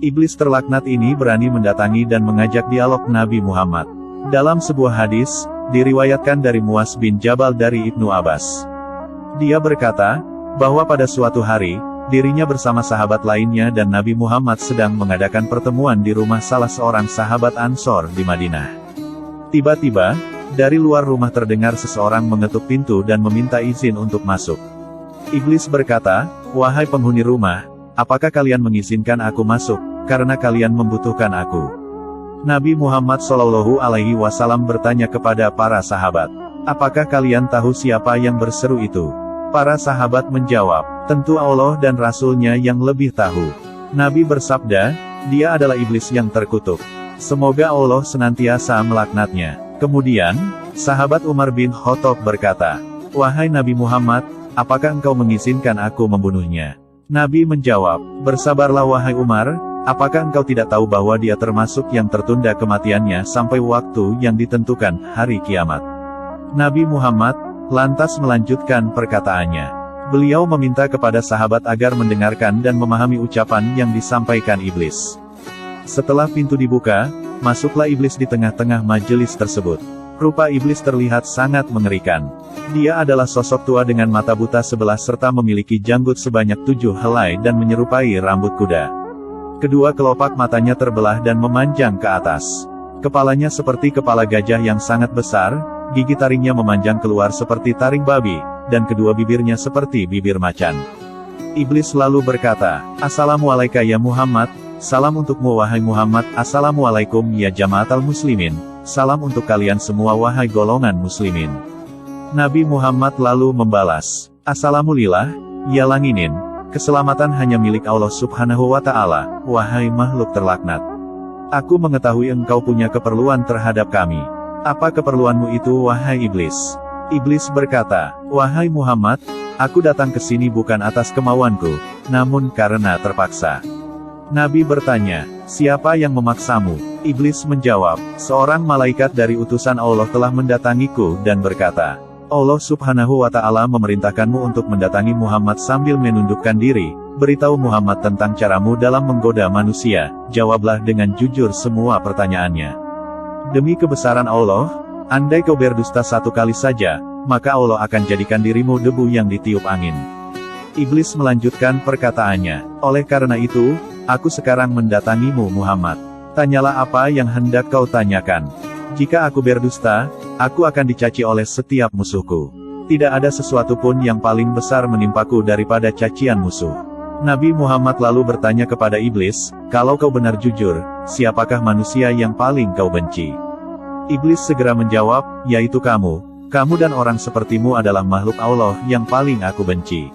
Iblis terlaknat ini berani mendatangi dan mengajak dialog Nabi Muhammad. Dalam sebuah hadis, diriwayatkan dari Muaz bin Jabal dari Ibnu Abbas. Dia berkata, bahwa pada suatu hari, dirinya bersama sahabat lainnya dan Nabi Muhammad sedang mengadakan pertemuan di rumah salah seorang sahabat Ansor di Madinah. Tiba-tiba, dari luar rumah terdengar seseorang mengetuk pintu dan meminta izin untuk masuk. Iblis berkata, "Wahai penghuni rumah, apakah kalian mengizinkan aku masuk, karena kalian membutuhkan aku?" Nabi Muhammad SAW bertanya kepada para sahabat, "Apakah kalian tahu siapa yang berseru itu?" Para sahabat menjawab, "Tentu Allah dan Rasul-Nya yang lebih tahu." Nabi bersabda, "Dia adalah iblis yang terkutuk. Semoga Allah senantiasa melaknatnya." Kemudian, sahabat Umar bin Khattab berkata, "Wahai Nabi Muhammad, apakah engkau mengizinkan aku membunuhnya?" Nabi menjawab, "Bersabarlah wahai Umar, apakah engkau tidak tahu bahwa dia termasuk yang tertunda kematiannya sampai waktu yang ditentukan, hari kiamat?" Nabi Muhammad lantas melanjutkan perkataannya. Beliau meminta kepada sahabat agar mendengarkan dan memahami ucapan yang disampaikan iblis. Setelah pintu dibuka, masuklah iblis di tengah-tengah majelis tersebut. Rupa iblis terlihat sangat mengerikan. Dia adalah sosok tua dengan mata buta sebelah serta memiliki janggut sebanyak 7 helai dan menyerupai rambut kuda. Kedua kelopak matanya terbelah dan memanjang ke atas. Kepalanya seperti kepala gajah yang sangat besar, gigi taringnya memanjang keluar seperti taring babi, dan kedua bibirnya seperti bibir macan. Iblis lalu berkata, "Assalamualaikum ya Muhammad." "Salam untukmu wahai Muhammad." "Assalamualaikum ya jamaatal muslimin." "Salam untuk kalian semua wahai golongan muslimin." Nabi Muhammad lalu membalas, "Assalamulillah, ya langinin. Keselamatan hanya milik Allah subhanahu wa ta'ala, wahai makhluk terlaknat. Aku mengetahui engkau punya keperluan terhadap kami. Apa keperluanmu itu wahai iblis?" Iblis berkata, "Wahai Muhammad, aku datang ke sini bukan atas kemauanku, namun karena terpaksa." Nabi bertanya, "Siapa yang memaksamu?" Iblis menjawab, "Seorang malaikat dari utusan Allah telah mendatangiku dan berkata, 'Allah subhanahu wa ta'ala memerintahkanmu untuk mendatangi Muhammad sambil menundukkan diri. Beritahu Muhammad tentang caramu dalam menggoda manusia, jawablah dengan jujur semua pertanyaannya. Demi kebesaran Allah, andai kau berdusta satu kali saja, maka Allah akan jadikan dirimu debu yang ditiup angin.'" Iblis melanjutkan perkataannya, "Oleh karena itu, aku sekarang mendatangimu Muhammad. Tanyalah apa yang hendak kau tanyakan. Jika aku berdusta, aku akan dicaci oleh setiap musuhku. Tidak ada sesuatu pun yang paling besar menimpaku daripada cacian musuh." Nabi Muhammad lalu bertanya kepada iblis, "Kalau kau benar jujur, siapakah manusia yang paling kau benci?" Iblis segera menjawab, "Yaitu kamu. Kamu dan orang sepertimu adalah makhluk Allah yang paling aku benci."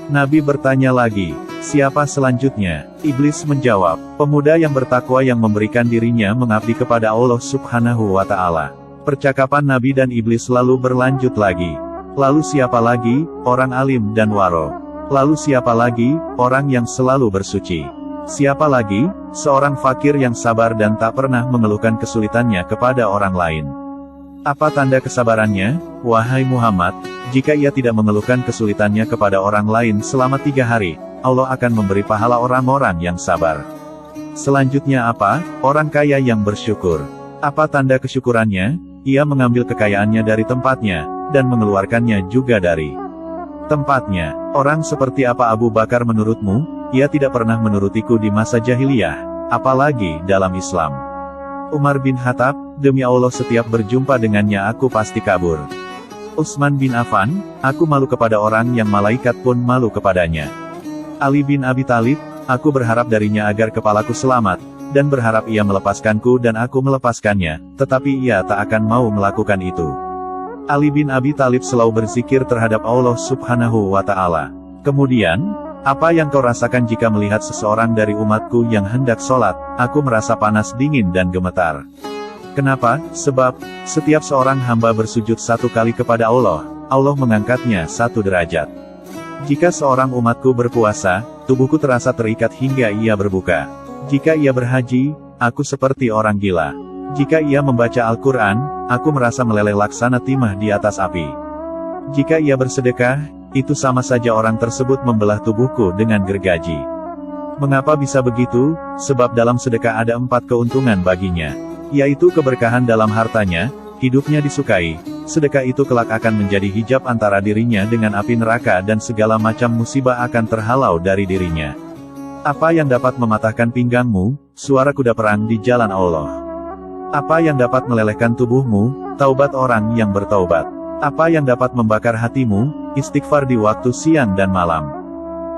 Nabi bertanya lagi, "Siapa selanjutnya?" Iblis menjawab, "Pemuda yang bertakwa yang memberikan dirinya mengabdi kepada Allah subhanahu wa ta'ala." Percakapan Nabi dan Iblis lalu berlanjut lagi. "Lalu siapa lagi?" "Orang alim dan waro." "Lalu siapa lagi?" "Orang yang selalu bersuci." "Siapa lagi?" "Seorang fakir yang sabar dan tak pernah mengeluhkan kesulitannya kepada orang lain." "Apa tanda kesabarannya, wahai Muhammad?" "Jika ia tidak mengeluhkan kesulitannya kepada orang lain selama 3 hari, Allah akan memberi pahala orang-orang yang sabar." "Selanjutnya apa?" "Orang kaya yang bersyukur." "Apa tanda kesyukurannya?" "Ia mengambil kekayaannya dari tempatnya, dan mengeluarkannya juga dari tempatnya." "Orang seperti apa Abu Bakar menurutmu?" "Ia tidak pernah menurutiku di masa jahiliyah, apalagi dalam Islam." Umar bin Khattab, "Demi Allah setiap berjumpa dengannya aku pasti kabur." Utsman bin Affan, "Aku malu kepada orang yang malaikat pun malu kepadanya." Ali bin Abi Thalib, "Aku berharap darinya agar kepalaku selamat, dan berharap ia melepaskanku dan aku melepaskannya, tetapi ia tak akan mau melakukan itu." Ali bin Abi Thalib selalu berzikir terhadap Allah subhanahu wa ta'ala. Kemudian, "Apa yang kau rasakan jika melihat seseorang dari umatku yang hendak sholat?" "Aku merasa panas dingin dan gemetar." "Kenapa?" "Sebab, setiap seorang hamba bersujud 1 kali kepada Allah, Allah mengangkatnya 1 derajat. Jika seorang umatku berpuasa, tubuhku terasa terikat hingga ia berbuka. Jika ia berhaji, aku seperti orang gila. Jika ia membaca Al-Quran, aku merasa meleleh laksana timah di atas api. Jika ia bersedekah, itu sama saja orang tersebut membelah tubuhku dengan gergaji." Mengapa bisa begitu? Sebab dalam sedekah ada 4 keuntungan baginya. Yaitu keberkahan dalam hartanya, hidupnya disukai, sedekah itu kelak akan menjadi hijab antara dirinya dengan api neraka dan segala macam musibah akan terhalau dari dirinya. Apa yang dapat mematahkan pinggangmu? Suara kuda perang di jalan Allah. Apa yang dapat melelehkan tubuhmu? Taubat orang yang bertaubat. Apa yang dapat membakar hatimu? Istighfar di waktu siang dan malam.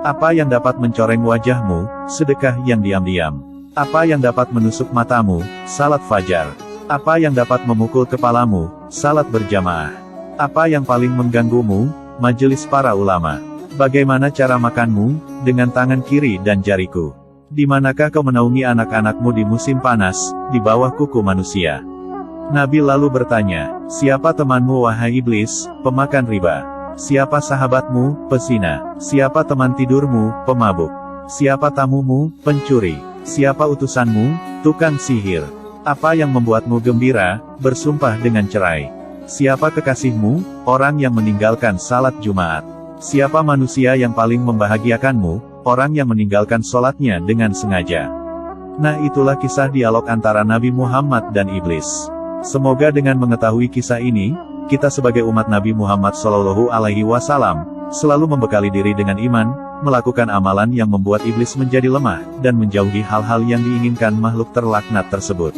Apa yang dapat mencoreng wajahmu? Sedekah yang diam-diam. Apa yang dapat menusuk matamu? Salat fajar. Apa yang dapat memukul kepalamu? Salat berjamaah. Apa yang paling mengganggumu? Majelis para ulama. Bagaimana cara makanmu? Dengan tangan kiri dan jariku. Di manakah kau menaungi anak-anakmu di musim panas, di bawah kuku manusia? Nabi lalu bertanya, siapa temanmu wahai iblis, pemakan riba? Siapa sahabatmu, pesina? Siapa teman tidurmu, pemabuk? Siapa tamumu, pencuri? Siapa utusanmu, tukang sihir? Apa yang membuatmu gembira, bersumpah dengan cerai? Siapa kekasihmu, orang yang meninggalkan salat Jumat? Siapa manusia yang paling membahagiakanmu, orang yang meninggalkan sholatnya dengan sengaja? Nah, itulah kisah dialog antara Nabi Muhammad dan iblis. Semoga dengan mengetahui kisah ini, kita sebagai umat Nabi Muhammad SAW, selalu membekali diri dengan iman, melakukan amalan yang membuat iblis menjadi lemah, dan menjauhi hal-hal yang diinginkan makhluk terlaknat tersebut.